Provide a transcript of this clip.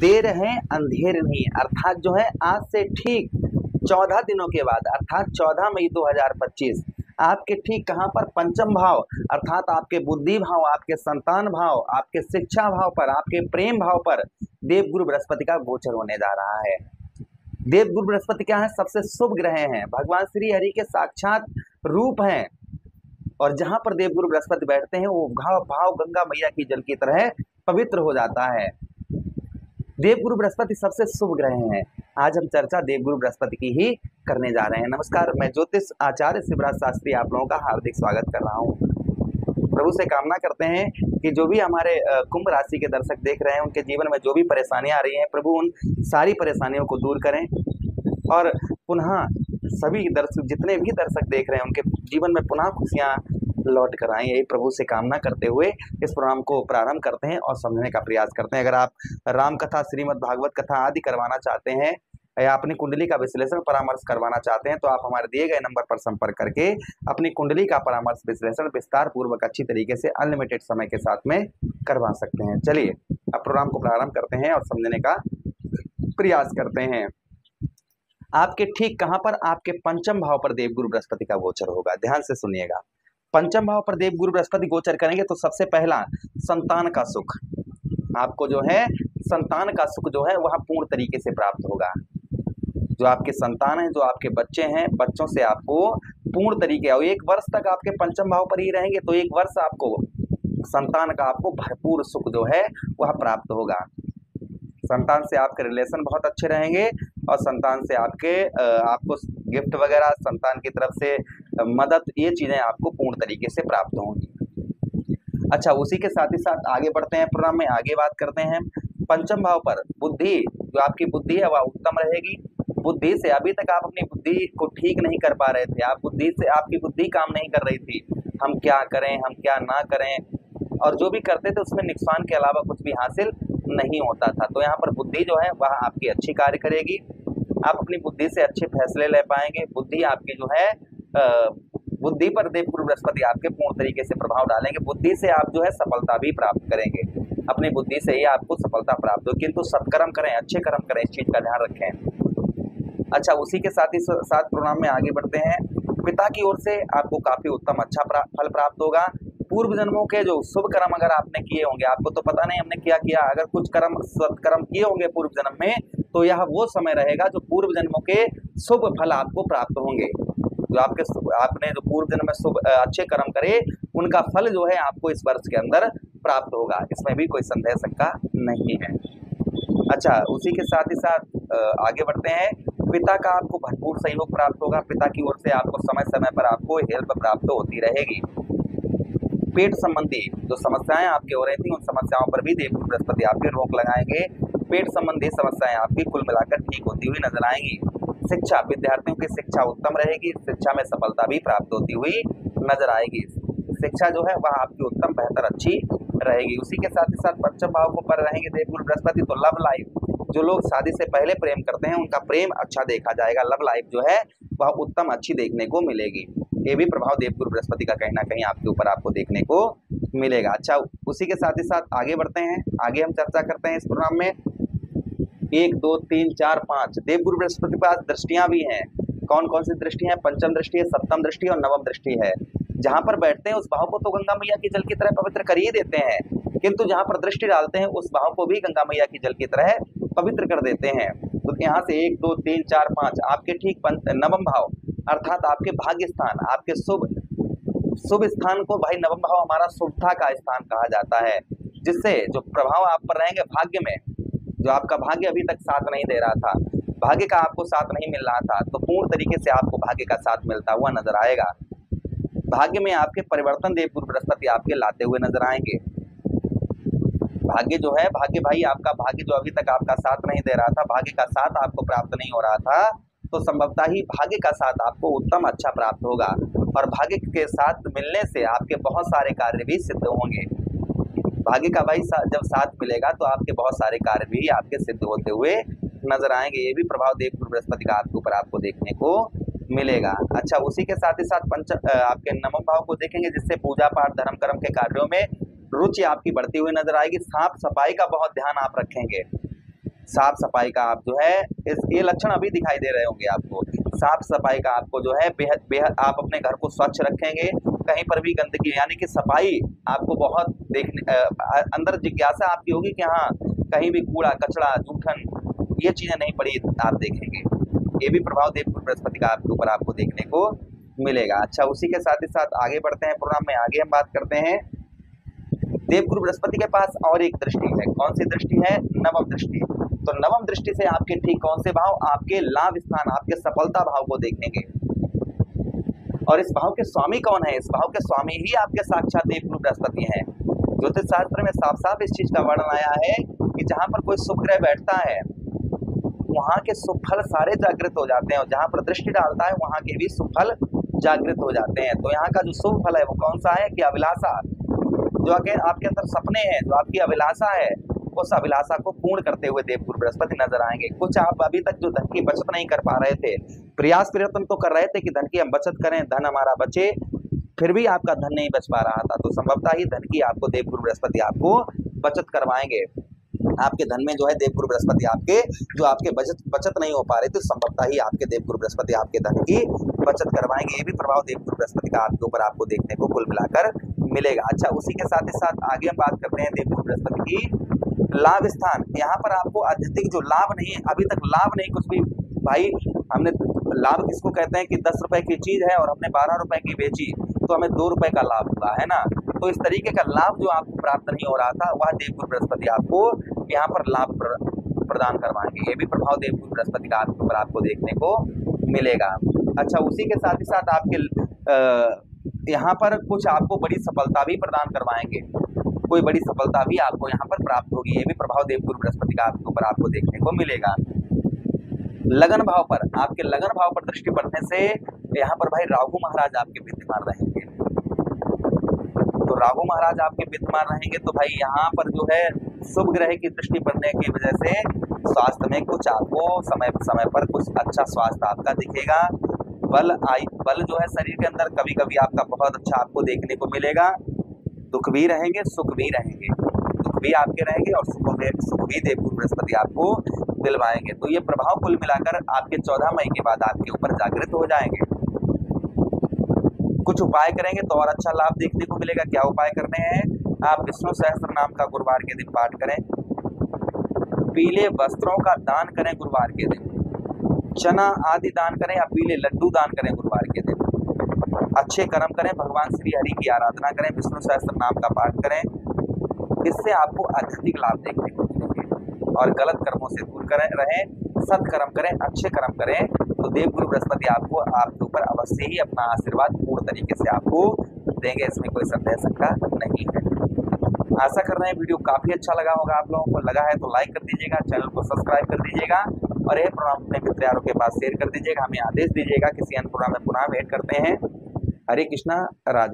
देर है अंधेर नहीं, अर्थात जो है आज से ठीक 14 दिनों के बाद अर्थात 14 मई 2025 आपके ठीक कहाँ पर पंचम भाव अर्थात आपके बुद्धि भाव, आपके संतान भाव, आपके शिक्षा भाव पर, आपके प्रेम भाव पर देवगुरु बृहस्पति का गोचर होने जा रहा है। देवगुरु बृहस्पति क्या है? सबसे शुभ ग्रह हैं, भगवान श्री हरि के साक्षात रूप हैं। और जहां पर देवगुरु बृहस्पति बैठते हैं वो भाव गंगा मैया की जल की तरह पवित्र हो जाता है। देवगुरु बृहस्पति सबसे शुभ ग्रह हैं। आज हम चर्चा देवगुरु बृहस्पति की ही करने जा रहे हैं। नमस्कार, मैं ज्योतिष आचार्य शिवराज शास्त्री आप लोगों का हार्दिक स्वागत कर रहा हूं। प्रभु से कामना करते हैं कि जो भी हमारे कुंभ राशि के दर्शक देख रहे हैं उनके जीवन में जो भी परेशानियां आ रही हैं, प्रभु उन सारी परेशानियों को दूर करें और पुनः सभी दर्शक जितने भी दर्शक देख रहे हैं उनके जीवन में पुनः खुशियां लौट कर आए, यही प्रभु से कामना करते हुए इस प्रोग्राम को प्रारंभ करते हैं और समझने का प्रयास करते हैं। अगर आप राम कथा, श्रीमद् भागवत कथा आदि करवाना चाहते हैं या अपनी कुंडली का विश्लेषण परामर्श करवाना चाहते हैं तो आप हमारे दिए गए नंबर पर संपर्क करके अपनी कुंडली का परामर्श विश्लेषण विस्तार पूर्वक अच्छी तरीके से अनलिमिटेड समय के साथ में करवा सकते हैं। चलिए अब प्रोग्राम को प्रारंभ करते हैं और समझने का प्रयास करते हैं। आपके ठीक कहां पर? आपके पंचम भाव पर देवगुरु बृहस्पति का गोचर होगा। ध्यान से सुनिएगा। पंचम भाव पर देवगुरु बृहस्पति गोचर करेंगे तो सबसे पहला संतान का सुख, आपको जो है संतान का सुख जो है वह पूर्ण तरीके से प्राप्त होगा। जो आपके संतान है, जो आपके बच्चे हैं, बच्चों से आपको पूर्ण तरीके और 1 वर्ष तक आपके पंचम भाव पर ही रहेंगे तो 1 वर्ष आपको संतान का आपको भरपूर सुख जो है वह प्राप्त होगा। संतान से आपके रिलेशन बहुत अच्छे रहेंगे और संतान से आपको गिफ्ट वगैरह, संतान की तरफ से मदद, ये चीजें आपको पूर्ण तरीके से प्राप्त होंगी। अच्छा, उसी के साथ ही साथ आगे बढ़ते हैं प्रोग्राम में, आगे बात करते हैं। पंचम भाव पर बुद्धि, जो आपकी बुद्धि है वह उत्तम रहेगी। बुद्धि से अभी तक आप अपनी बुद्धि को ठीक नहीं कर पा रहे थे, आपकी बुद्धि काम नहीं कर रही थी, हम क्या करें, हम क्या ना करें, और जो भी करते थे उसमें नुकसान के अलावा कुछ भी हासिल नहीं होता था। तो यहाँ पर बुद्धि जो है वह आपकी अच्छी कार्य करेगी, आप अपनी बुद्धि से अच्छे फैसले ले पाएंगे। बुद्धि आपकी जो है बुद्धि पर देवगुरु बृहस्पति आपके पूर्ण तरीके से प्रभाव डालेंगे। बुद्धि से आप जो है सफलता भी प्राप्त करेंगे, अपनी बुद्धि से ही आपको सफलता प्राप्त हो, किंतु सत्कर्म करें, अच्छे कर्म करें, इस चीज का ध्यान रखें। अच्छा, उसी के साथ ही साथ प्रोग्राम में आगे बढ़ते हैं। पिता की ओर से आपको काफी उत्तम अच्छा फल प्राप्त होगा। पूर्व जन्मों के जो शुभ कर्म अगर आपने किए होंगे, आपको तो पता नहीं हमने क्या किया, अगर कुछ कर्म सत्कर्म किए होंगे पूर्व जन्म में तो यह वो समय रहेगा जो पूर्व जन्मों के शुभ फल आपको प्राप्त होंगे। जो आपने जो पूर्व जन्म में शुभ अच्छे कर्म करे उनका फल जो है आपको इस वर्ष के अंदर प्राप्त होगा, इसमें भी कोई संदेह शंका नहीं है। अच्छा, उसी के साथ ही साथ आगे बढ़ते हैं। पिता का आपको भरपूर सहयोग प्राप्त होगा। पिता की ओर से आपको समय समय पर आपको हेल्प प्राप्त होती रहेगी। पेट संबंधी जो समस्याएं आपकी हो रही थी उन समस्याओं पर भी देवगुरु बृहस्पति आपके रोक लगाएंगे। पेट संबंधी समस्याएं आपकी कुल मिलाकर ठीक होती हुई नजर आएंगी। शिक्षा, विद्यार्थियों की शिक्षा उत्तम रहेगी, शिक्षा में सफलता भी प्राप्त होती हुई नजर आएगी। शिक्षा जो है वह आपकी उत्तम बेहतर अच्छी रहेगी। उसी के साथ ही साथ पंचम भाव को पर रहेंगे देवगुरु बृहस्पति तो लव लाइफ, जो लोग शादी से पहले प्रेम करते हैं उनका प्रेम अच्छा देखा जाएगा। लव लाइफ जो है वह उत्तम अच्छी देखने को मिलेगी। ये भी प्रभाव देवगुरु बृहस्पति का कहीं ना कहीं आपके ऊपर आपको देखने को मिलेगा। अच्छा, उसी के साथ ही साथ आगे बढ़ते हैं। आगे हम चर्चा करते हैं इस प्रोग्राम में 1 2 3 4 5 देवगुरु बृहस्पति के पास दृष्टियां भी हैं। कौन कौन सी दृष्टि है? पंचम दृष्टि है, सप्तम दृष्टि और नवम दृष्टि है। जहां पर बैठते हैं उस भाव को तो गंगा मैया की जल की तरह पवित्र कर ही देते हैं, किंतु जहां पर दृष्टि डालते हैं उस भाव को भी गंगा मैया की जल की तरह पवित्र कर देते हैं। तो यहाँ से 1 2 3 4 5 आपके ठीक नवम भाव अर्थात आपके भाग्य स्थान, आपके शुभ स्थान को भाई नवम भाव हमारा शुभता का स्थान कहा जाता है, जिससे जो प्रभाव आप पर रहेंगे भाग्य में, जो आपका भाग्य अभी तक साथ नहीं दे रहा था, भाग्य का आपको साथ नहीं मिल रहा था, तो पूर्ण तरीके से आपको भाग्य का साथ मिलता हुआ नजर आएगा। भाग्य में आपके परिवर्तन देवगुरु बृहस्पति आपके लाते हुए नजर आएंगे। भाग्य जो है, भाग्य भाई आपका भाग्य जो अभी तक आपका साथ नहीं दे रहा था, भाग्य का साथ आपको प्राप्त नहीं हो रहा था, तो संभवतः ही भाग्य का साथ आपको उत्तम अच्छा प्राप्त होगा और भाग्य के साथ मिलने से आपके बहुत सारे कार्य भी सिद्ध होंगे। भाग्य का भाई जब साथ मिलेगा तो आपके बहुत सारे कार्य भी आपके सिद्ध होते हुए नजर आएंगे। ये भी प्रभाव देवगुरु बृहस्पति का आपके ऊपर आपको देखने को मिलेगा। अच्छा, उसी के साथ ही साथ आपके नवम भाव को देखेंगे, जिससे पूजा पाठ धर्म कर्म के कार्यों में रुचि आपकी बढ़ती हुई नजर आएगी। साफ सफाई का बहुत ध्यान आप रखेंगे। साफ सफाई का आप जो है ये लक्षण अभी दिखाई दे रहे होंगे आपको। साफ सफाई का आपको जो है बेहद बेहद आप अपने घर को स्वच्छ रखेंगे, कहीं पर भी गंदगी यानी कि सफाई आपको बहुत देखने अंदर जिज्ञासा आपकी होगी कि हाँ कहीं भी कूड़ा कचरा जूठन ये चीजें नहीं पड़ी आप देखेंगे। ये भी प्रभाव देवगुरु बृहस्पति का आपके ऊपर आपको देखने को मिलेगा। अच्छा, उसी के साथ ही साथ आगे बढ़ते हैं प्रोग्राम में, आगे हम बात करते हैं देवगुरु बृहस्पति के पास और एक दृष्टि है। कौन सी दृष्टि है? नवम दृष्टि। तो नवम दृष्टि से आपके ठीक कौन से भाव? आपके लाभ स्थान, आपके सफलता भाव को देखेंगे। और इस भाव के स्वामी कौन है? इस भाव के स्वामी ही आपके साक्षात देवगुरु बृहस्पति हैं। ज्योतिष शास्त्र में साफ साफ इस चीज का वर्णन आया है कि जहां पर कोई शुभ ग्रह बैठता है वहां के शुभ फल सारे जागृत हो जाते हैं, और जहां पर दृष्टि डालता है वहां के भी शुभ फल जागृत हो जाते हैं। तो यहाँ का जो शुभ फल है वो कौन सा है? कि अभिलाषा, जो आपके अंदर सपने हैं, जो आपकी अभिलाषा है, उस अभिलाषा को पूर्ण करते हुए देवगुरु बृहस्पति नजर आएंगे। कुछ आप अभी तक जो धन की बचत नहीं कर पा रहे थे, प्रयास प्रयत्न तो कर रहे थे कि धन की हम बचत करें, धन हमारा बचे, फिर भी आपका धन नहीं बच पा रहा था, तो संभवतः ही धन की आपको देवगुरु बृहस्पति आपको बचत करवाएंगे। आपके धन में जो है देवगुरु बृहस्पति आपके जो आपके बचत नहीं हो पा रही, तो संभवतः ही आपके देवगुरु बृहस्पति आपके धन की बचत करवाएंगे। ये भी प्रभाव देवगुरु बृहस्पति का आपके ऊपर आपको देखने को कुल मिलाकर मिलेगा। अच्छा, उसी के साथ ही साथ आगे हम बात करते हैं देवगुरु बृहस्पति की लाभ स्थान। यहाँ पर आपको अत्यधिक जो लाभ नहीं, अभी तक लाभ नहीं कुछ भी, भाई हमने लाभ किसको कहते हैं कि 10 रुपए की चीज है और हमने 12 रुपए की बेची तो हमें 2 रुपए का लाभ हुआ है ना। तो इस तरीके का लाभ जो आपको प्राप्त नहीं हो रहा था, वह देवगुरु बृहस्पति आपको यहाँ पर लाभ प्रदान करवाएंगे। ये भी प्रभाव देवगुरु बृहस्पति का आपके ऊपर आपको देखने को मिलेगा। अच्छा, उसी के साथ ही साथ आपके यहाँ पर कुछ आपको बड़ी सफलता भी प्रदान करवाएंगे, कोई बड़ी सफलता भी आपको यहाँ पर प्राप्त होगी। ये भी प्रभाव देवगुरु बृहस्पति का आपके ऊपर आपको देखने को मिलेगा। लगन भाव पर, आपके लगन भाव पर दृष्टि पड़ने से यहाँ पर भाई राहु महाराज आपके विद्यमान रहेंगे। तो राहु महाराज आपके विद्यमान रहेंगे तो भाई यहाँ पर जो है शुभ ग्रह की दृष्टि पड़ने की वजह से स्वास्थ्य में कुछ आपको समय समय पर कुछ अच्छा स्वास्थ्य आपका दिखेगा। बल जो है शरीर के अंदर कभी कभी आपका बहुत अच्छा आपको देखने को मिलेगा। दुख भी रहेंगे, सुख भी रहेंगे, दुख भी आपके रहेंगे और सुख भी देवगुरु बृहस्पति आपको दिलवाएंगे। तो ये प्रभाव कुल मिलाकर आपके 14 मई के बाद आपके ऊपर जागृत हो जाएंगे। कुछ उपाय करेंगे तो और अच्छा लाभ देखने को मिलेगा। क्या उपाय करने हैं? आप विष्णु सहस्त्र नाम का गुरुवार के दिन पाठ करें, पीले वस्त्रों का दान करें गुरुवार के दिन, चना आदि दान करें या पीले लड्डू दान करें गुरुवार के दिन, अच्छे कर्म करें, भगवान श्री हरि की आराधना करें, विष्णु सहस्त्र नाम का पाठ करें। इससे आपको अधिक लाभ देखने को मिलेंगे। और गलत कर्मों से दूर रहें, सत्कर्म करें, अच्छे कर्म करें, तो देवगुरु बृहस्पति आपको आपके ऊपर अवश्य ही अपना आशीर्वाद पूर्ण तरीके से आपको देंगे। इसमें कोई संदेह शंका नहीं है। आशा कर रहे हैं वीडियो काफी अच्छा लगा होगा। आप लोगों को लगा है तो लाइक कर दीजिएगा, चैनल को सब्सक्राइब कर दीजिएगा और यह प्रोग्राम अपने मित्र यारों के पास शेयर कर दीजिएगा। हमें आदेश दीजिएगा, किसी अन्य प्रोग्राम में पुनः भेंट करते हैं। हरे कृष्णा, राधे।